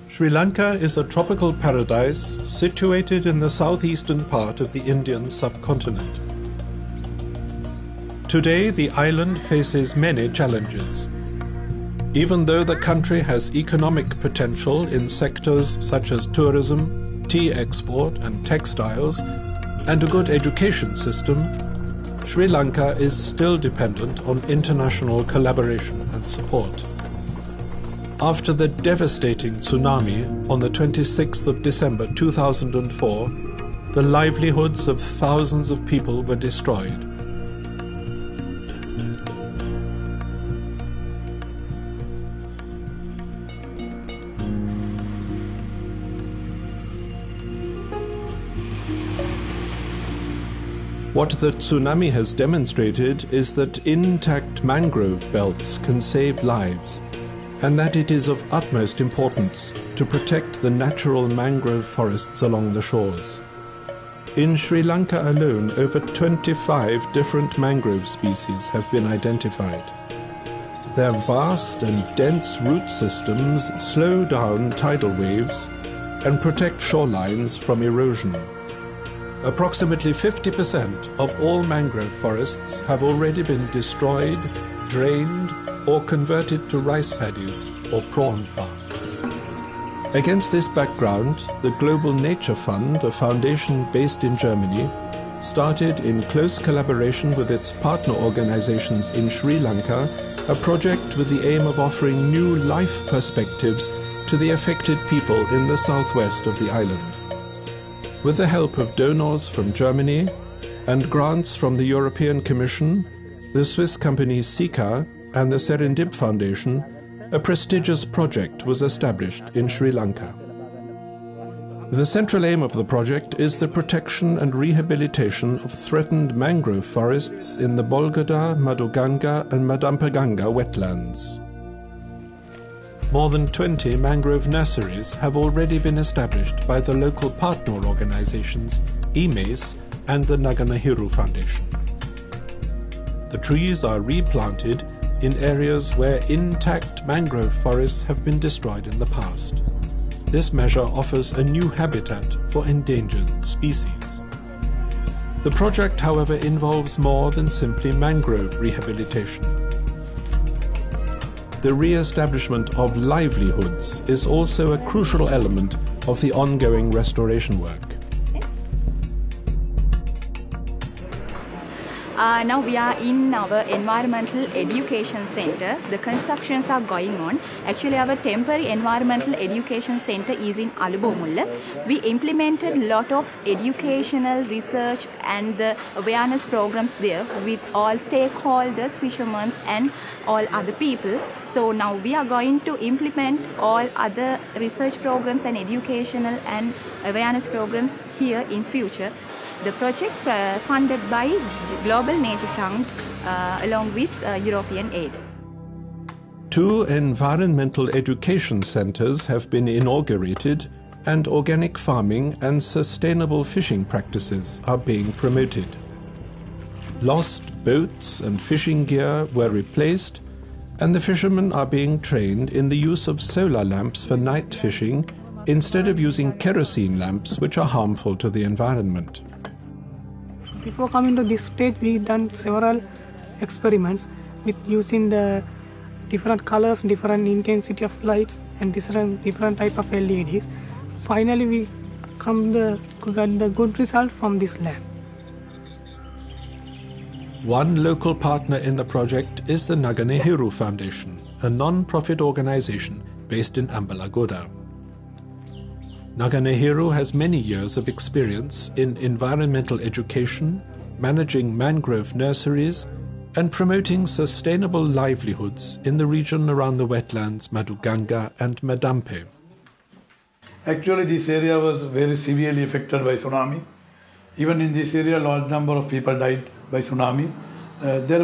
Sri Lanka is a tropical paradise situated in the southeastern part of the Indian subcontinent. Today, the island faces many challenges. Even though the country has economic potential in sectors such as tourism, tea export and textiles, and a good education system, Sri Lanka is still dependent on international collaboration and support. After the devastating tsunami on the 26th of December 2004, the livelihoods of thousands of people were destroyed. What the tsunami has demonstrated is that intact mangrove belts can save lives, and that it is of utmost importance to protect the natural mangrove forests along the shores. In Sri Lanka alone, over 25 different mangrove species have been identified. Their vast and dense root systems slow down tidal waves and protect shorelines from erosion. Approximately 50% of all mangrove forests have already been destroyed, drained, or converted to rice paddies or prawn farms. Against this background, the Global Nature Fund, a foundation based in Germany, started in close collaboration with its partner organizations in Sri Lanka a project with the aim of offering new life perspectives to the affected people in the southwest of the island. With the help of donors from Germany and grants from the European Commission, the Swiss company Sika and the Serendip Foundation, a prestigious project was established in Sri Lanka. The central aim of the project is the protection and rehabilitation of threatened mangrove forests in the Bolgada, Maduganga and Madampaganga wetlands. More than 20 mangrove nurseries have already been established by the local partner organizations, EMACE and the Naga Nehru Foundation. The trees are replanted in areas where intact mangrove forests have been destroyed in the past. This measure offers a new habitat for endangered species. The project, however, involves more than simply mangrove rehabilitation. The re-establishment of livelihoods is also a crucial element of the ongoing restoration work. Now we are in our environmental education center. The constructions are going on. Actually, our temporary environmental education center is in Alubomulla. We implemented a lot of educational research and the awareness programs there with all stakeholders, fishermen and all other people. So now we are going to implement all other research programs and educational and awareness programs here in future. The project funded by Global Nature Fund along with European aid. 2 environmental education centers have been inaugurated and organic farming and sustainable fishing practices are being promoted. Lost boats and fishing gear were replaced, and the fishermen are being trained in the use of solar lamps for night fishing instead of using kerosene lamps, which are harmful to the environment. Before coming to this stage, we've done several experiments with using the different colors, different intensity of lights and different type of LEDs. Finally, we got the good result from this lab. One local partner in the project is the Naga Nehru Foundation, a non-profit organization based in Ambalagoda. Naga Nehru has many years of experience in environmental education, managing mangrove nurseries, and promoting sustainable livelihoods in the region around the wetlands Maduganga and Madampe. Actually, this area was very severely affected by tsunami. Even in this area, a large number of people died by tsunami.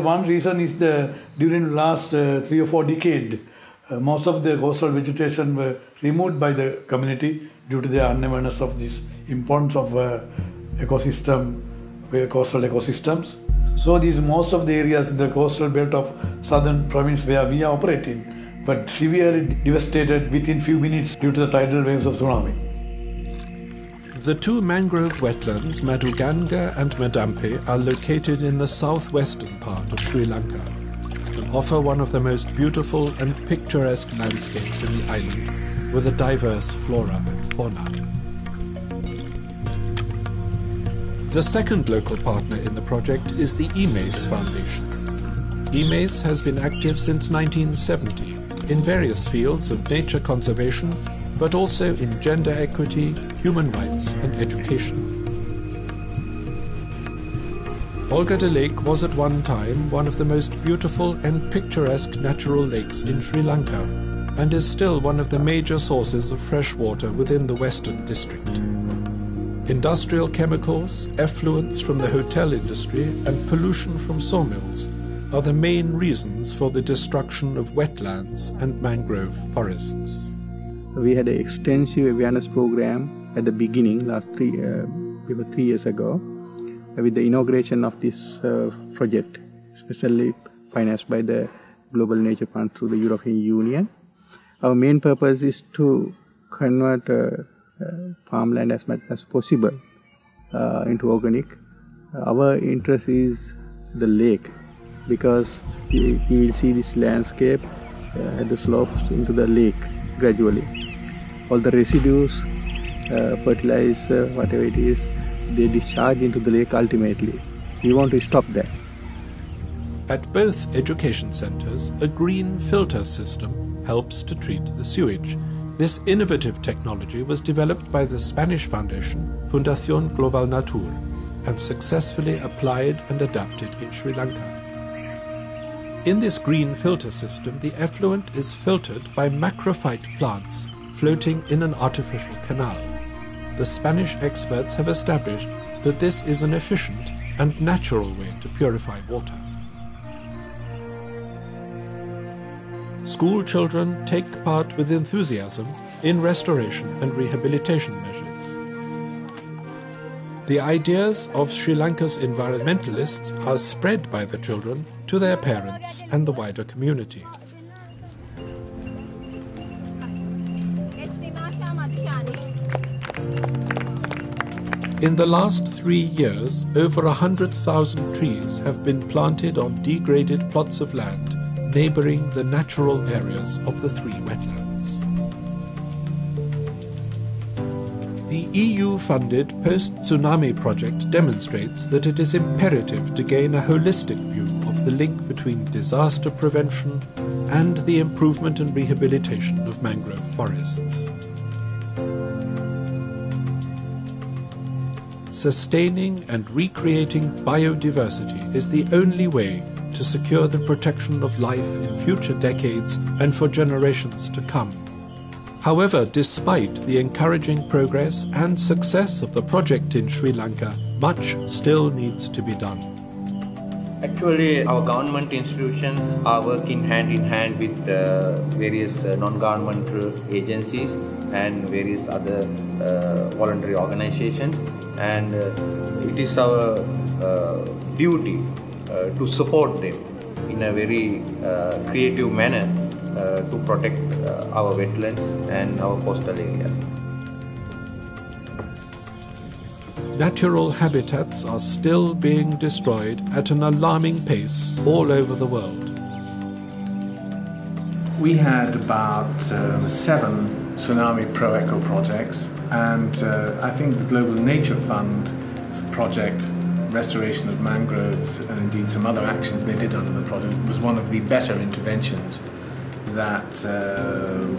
One reason is during the last 3 or 4 decades, most of the coastal vegetation were removed by the community due to the unawareness of this importance of coastal ecosystems. So most of the areas in the coastal belt of southern province where we are operating, but severely devastated within few minutes due to the tidal waves of tsunami. The two mangrove wetlands, Maduganga and Madampe, are located in the southwestern part of Sri Lanka and offer one of the most beautiful and picturesque landscapes in the island, with a diverse flora and fauna. The second local partner in the project is the EMACE Foundation. EMACE has been active since 1970 in various fields of nature conservation, but also in gender equity, human rights and education. Olgada Lake was at one time one of the most beautiful and picturesque natural lakes in Sri Lanka and is still one of the major sources of fresh water within the Western District. Industrial chemicals, effluents from the hotel industry and pollution from sawmills are the main reasons for the destruction of wetlands and mangrove forests. We had an extensive awareness program at the beginning, about 3 years ago, with the inauguration of this project, especially financed by the Global Nature Fund through the European Union. Our main purpose is to convert farmland as much as possible into organic. Our interest is the lake, because we will see this landscape at the slopes into the lake gradually. All the residues, fertilizer, whatever it is, they discharge into the lake ultimately. We want to stop that. At both education centers, a green filter system helps to treat the sewage. This innovative technology was developed by the Spanish foundation Fundación Global Natur and successfully applied and adapted in Sri Lanka. In this green filter system, the effluent is filtered by macrophyte plants floating in an artificial canal. The Spanish experts have established that this is an efficient and natural way to purify water. School children take part with enthusiasm in restoration and rehabilitation measures. The ideas of Sri Lanka's environmentalists are spread by the children to their parents and the wider community. In the last 3 years, over 100,000 trees have been planted on degraded plots of land neighbouring the natural areas of the three wetlands. The EU-funded post-tsunami project demonstrates that it is imperative to gain a holistic view of the link between disaster prevention and the improvement and rehabilitation of mangrove forests. Sustaining and recreating biodiversity is the only way to secure the protection of life in future decades and for generations to come. However, despite the encouraging progress and success of the project in Sri Lanka, much still needs to be done. Actually, our government institutions are working hand in hand with various non-governmental agencies and various other voluntary organizations, and it is our duty to support them in a very creative manner to protect our wetlands and our coastal areas. Natural habitats are still being destroyed at an alarming pace all over the world. We had about 7 tsunami pro-eco projects, and I think the Global Nature Fund's project, restoration of mangroves, and indeed some other actions they did under the project, was one of the better interventions that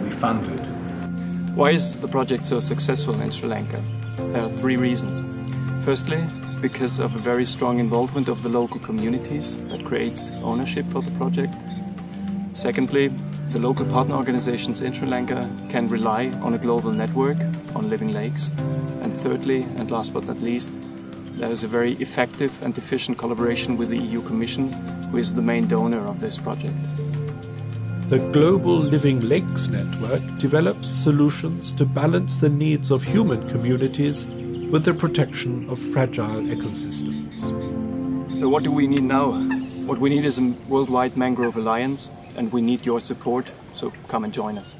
we funded. Why is the project so successful in Sri Lanka? There are 3 reasons. Firstly, because of a very strong involvement of the local communities that creates ownership for the project. Secondly, the local partner organizations in Sri Lanka can rely on a global network on living lakes. And thirdly, and last but not least, there is a very effective and efficient collaboration with the EU Commission, who is the main donor of this project. The Global Living Lakes Network develops solutions to balance the needs of human communities with the protection of fragile ecosystems. So what do we need now? What we need is a worldwide mangrove alliance, and we need your support So come and join us.